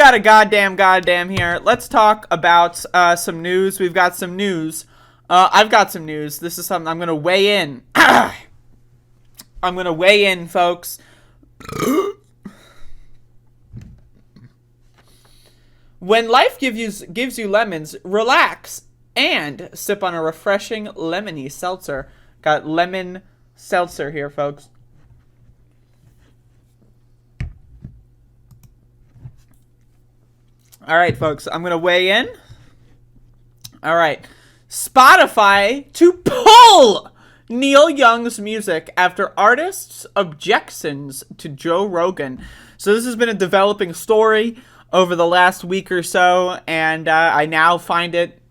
got a goddamn here. Let's talk about some news. We've got some news. I've got some news. This is something I'm going to weigh in. I'm going to weigh in, folks. When life gives you lemons, relax and sip on a refreshing lemony seltzer. Got lemon seltzer here, folks. All right, folks, I'm going to weigh in. All right. Spotify to pull Neil Young's music after artists' objections to Joe Rogan. So this has been a developing story over the last week or so, and I now find it,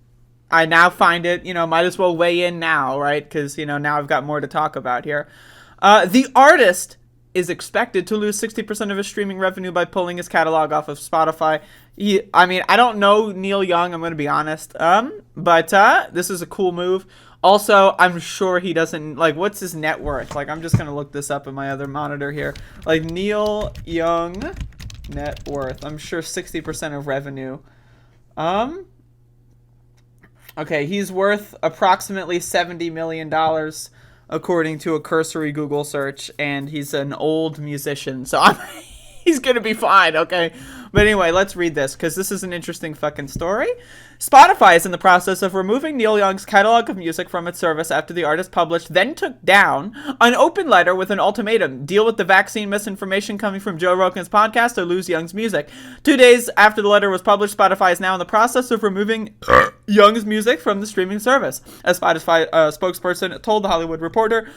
might as well weigh in now, right? Because, now I've got more to talk about here. The artist is expected to lose 60% of his streaming revenue by pulling his catalog off of Spotify. I don't know Neil Young, I'm going to be honest, but this is a cool move. Also, I'm sure he doesn't, what's his net worth? I'm just going to look this up in my other monitor here. Neil Young net worth. I'm sure 60% of revenue. Okay, he's worth approximately $70 million, according to a cursory Google search, and he's an old musician, so he's going to be fine, okay? But anyway, let's read this, because this is an interesting fucking story. Spotify is in the process of removing Neil Young's catalog of music from its service after the artist published, then took down, an open letter with an ultimatum. Deal with the vaccine misinformation coming from Joe Rogan's podcast or lose Young's music. 2 days after the letter was published, Spotify is now in the process of removing Young's music from the streaming service. As Spotify spokesperson told The Hollywood Reporter,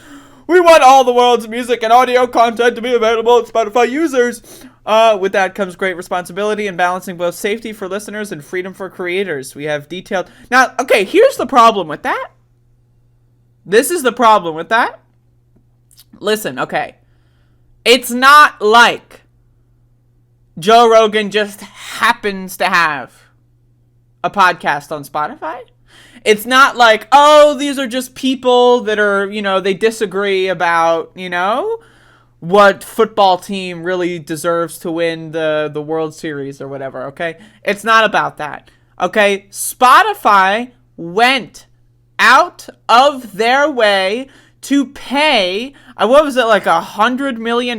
"We want all the world's music and audio content to be available to Spotify users. With that comes great responsibility in balancing both safety for listeners and freedom for creators. We have detailed..." Now, okay, here's the problem with that. This is the problem with that. Listen, okay. It's not like Joe Rogan just happens to have a podcast on Spotify. It's not like, oh, these are just people that are, they disagree about, what football team really deserves to win the World Series or whatever, okay? It's not about that, okay? Spotify went out of their way to pay, what was it, $100 million?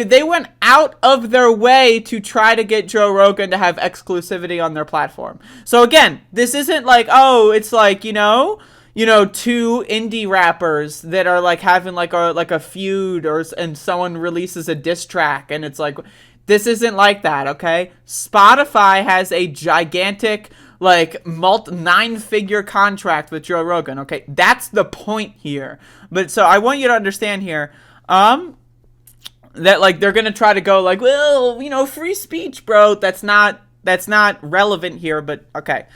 They went out of their way to try to get Joe Rogan to have exclusivity on their platform. So again, this isn't it's two indie rappers that are having a feud and someone releases a diss track and it's this isn't like that, okay? Spotify has a gigantic 9-figure contract with Joe Rogan, okay? That's the point here. But so I want you to understand here, that they're gonna try to go well, free speech, bro. That's not relevant here, but okay.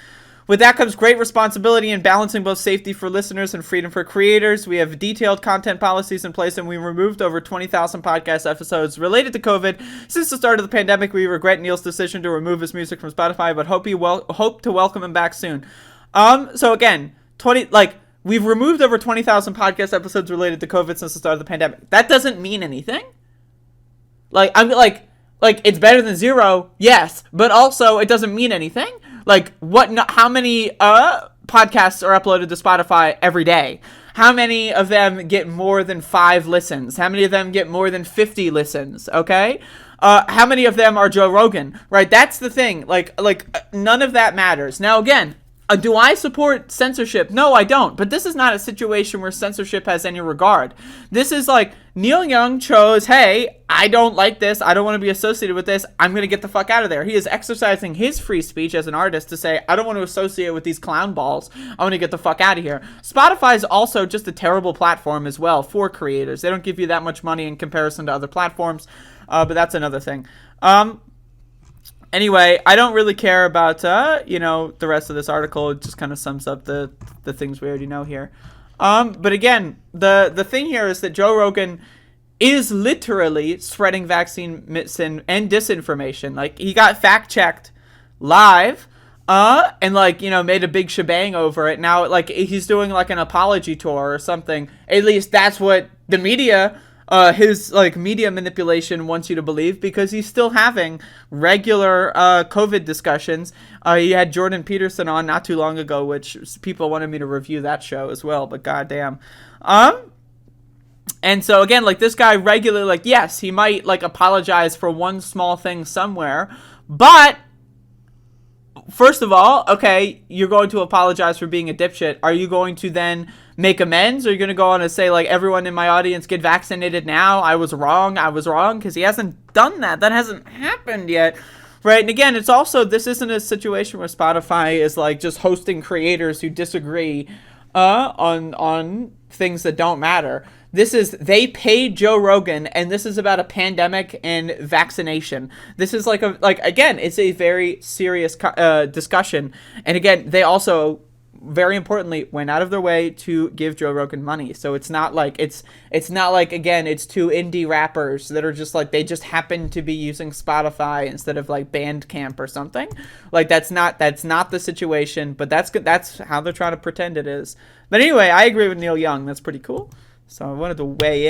With that comes great responsibility in balancing both safety for listeners and freedom for creators. We have detailed content policies in place, and we removed over 20,000 podcast episodes related to COVID. Since the start of the pandemic, we regret Neil's decision to remove his music from Spotify, but hope to welcome him back soon. So again, we've removed over 20,000 podcast episodes related to COVID since the start of the pandemic. That doesn't mean anything. It's better than zero, yes, but also it doesn't mean anything. How many podcasts are uploaded to Spotify every day? How many of them get more than 5 listens? How many of them get more than 50 listens? Okay? How many of them are Joe Rogan? Right? That's the thing. None of that matters. Now, again, do I support censorship? No, I don't. But this is not a situation where censorship has any regard. This is Neil Young chose, hey, I don't like this. I don't want to be associated with this. I'm going to get the fuck out of there. He is exercising his free speech as an artist to say, I don't want to associate with these clown balls. I want to get the fuck out of here. Spotify is also just a terrible platform as well for creators. They don't give you that much money in comparison to other platforms. But that's another thing. Anyway, I don't really care about, the rest of this article. It just kind of sums up the things we already know here. But again, the thing here is that Joe Rogan is literally spreading vaccine myths and disinformation. He got fact-checked live, and made a big shebang over it. Now, he's doing an apology tour or something. At least that's what the media his like media manipulation wants you to believe, because he's still having regular COVID discussions. He had Jordan Peterson on not too long ago, which people wanted me to review that show as well, but goddamn. And so again, like, this guy regularly, like, yes, he might like apologize for one small thing somewhere, but first of all, okay, you're going to apologize for being a dipshit. Are you going to then make amends? Or are you going to go on and say, like, everyone in my audience get vaccinated now? I was wrong. Because he hasn't done that. That hasn't happened yet. Right? And again, it's also, this isn't a situation where Spotify is, like, just hosting creators who disagree on things that don't matter. This is, they paid Joe Rogan, and this is about a pandemic and vaccination. This is again, it's a very serious discussion. And again, they also, very importantly, went out of their way to give Joe Rogan money. So it's not like, again, it's two indie rappers that are just like, they just happen to be using Spotify instead of like Bandcamp or something. Like, that's not the situation, but that's good. That's how they're trying to pretend it is. But anyway, I agree with Neil Young. That's pretty cool. So I wanted to weigh in.